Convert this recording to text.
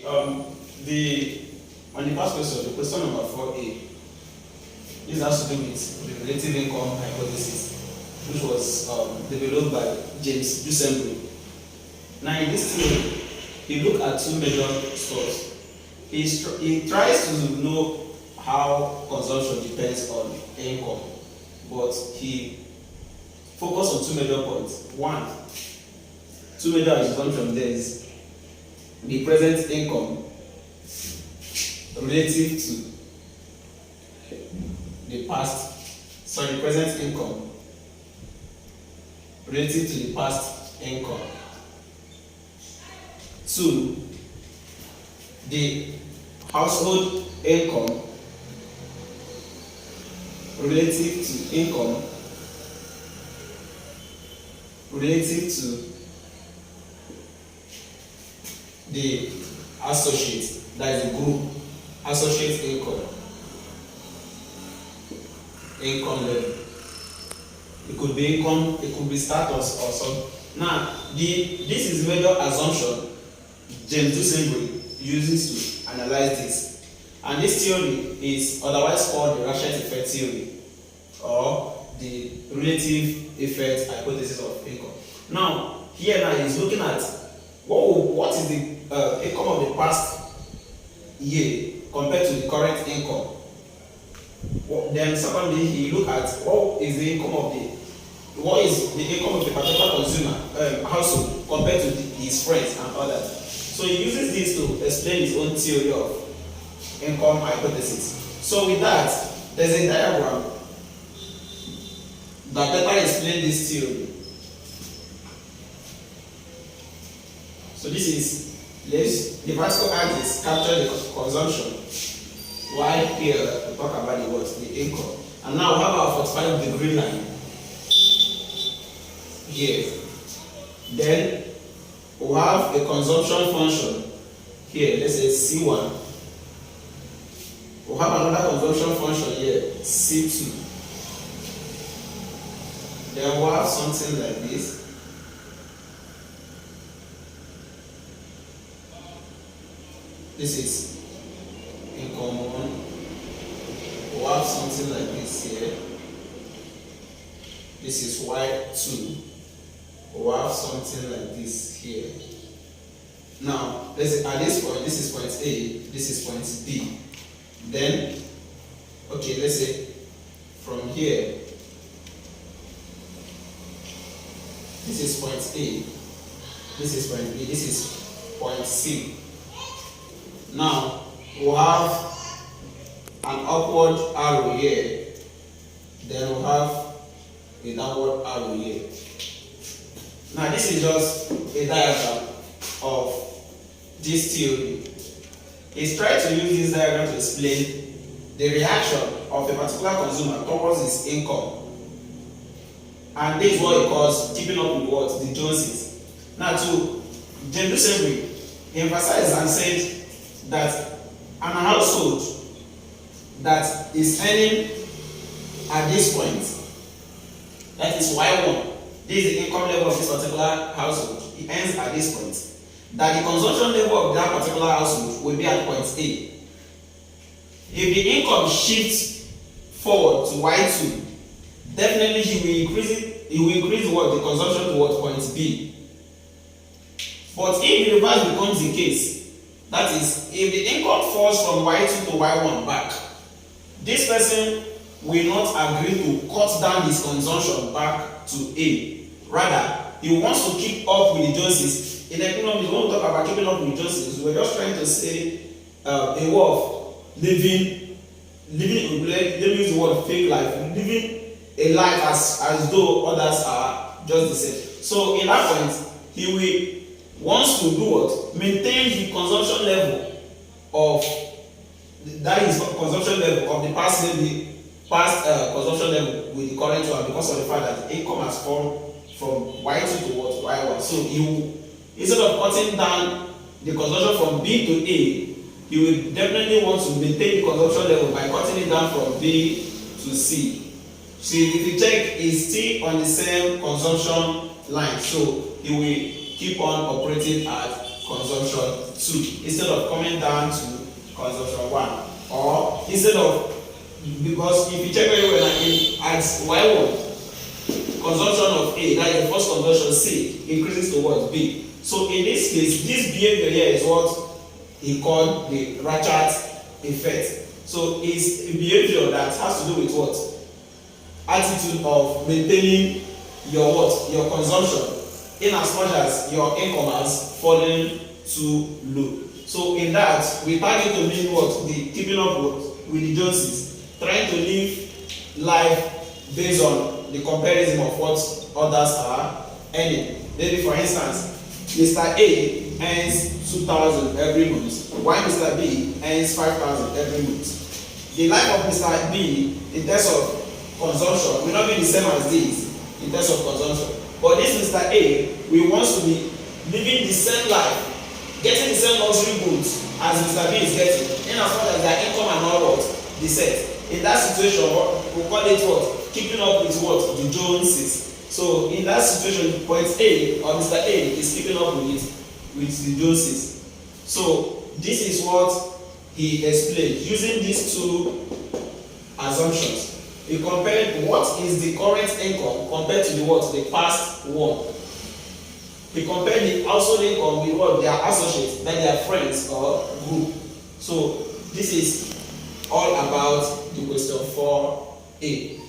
On the first question, the question number 4A, this has to do with the relative income hypothesis, which was developed by James Duesenbury. Now, in this theory, he looked at two major sources. He tries to know how consumption depends on income, but he focused on two major points. One, two major assumptions there is the present income relative to the present income relative to the past income. Two, the household income relative to income relative to the associate, that is the group, associate income level. It could be income, it could be status or something. Now, this is major assumption James Duesenbury uses to analyze this, and this theory is otherwise called the Rachet Effect theory or the relative effect hypothesis of income. Now, here now he's looking at what is the income of the past year compared to the current income. Then secondly, he look at what is the income of the particular consumer household compared to his friends and others. So he uses this to explain his own theory of income hypothesis. So with that, there's a diagram that better explains this theory. So this is the vertical axis capture the consumption, while here we talk about the income. And now we have our 45-degree line here. Then we have a consumption function here. Let's say C1. We have another consumption function here, C2. Then we have something like this. This is income 1. We have something like this here. This is Y2. We have something like this here. Now, let's say at this point, this is point A, this is point B. Then, okay, let's say from here, this is point A, this is point B, this is point C. Now, we'll have an upward arrow here, then we'll have a downward arrow here. Now, this is just a diagram of this theory. He's trying to use this diagram to explain the reaction of a particular consumer towards his income. And this is what he calls keeping up with what? The Joneses. Now, to James Duesenbury, he emphasized and said that an household that is earning at this point, that is Y1, this is the income level of this particular household, it ends at this point, that the consumption level of that particular household will be at point A. If the income shifts forward to Y2, definitely he will increase the consumption towards point B. But if the reverse becomes the case, that is, if the income falls from Y2 to Y1 back, this person will not agree to cut down his consumption back to A. Rather, he wants to keep up with the Joneses. In economics, we don't talk about keeping up with the Joneses. We're just trying to say a way of living the word fake life, living a life as though others are just the same. So in that point, he wants to do what? Maintain the consumption level of consumption level of the past consumption level with the current one, because of the fact that the income has fallen from Y2 to what? Y1. So instead of cutting down the consumption from B to A, you will definitely want to maintain the consumption level by cutting it down from B to C. So if you check, it's still on the same consumption line, so he will keep on operating at consumption 2 instead of coming down to consumption 1. Or instead of, because if you check very well at Y1, consumption of A, that is the first consumption C, increases to what? B. So in this case, this behavior here is what he called the Rachet Effect. So it's a behavior that has to do with what? Attitude of maintaining your what? Your consumption, in as much as your income has fallen too low. So in that, we target to mean what? The keeping up with the Joneses, trying to live life based on the comparison of what others are earning. Maybe for instance, Mr. A earns 2,000 every month, while Mr. B earns 5,000 every month. The life of Mr. B in terms of consumption will not be the same as this in terms of consumption. But this Mr. A, we want to be living the same life, getting the same luxury goods as Mr. B is getting, in as much as their income and all what the set. In that situation, we call it what? Keeping up with what? The Joneses. So in that situation, point A or Mr. A is keeping up with the Joneses. So this is what he explained using these two assumptions. He compared what is the current income compared to the what? The past one. He compared the household income with what? Their associates, then their friends or group. So this is all about the question 4A.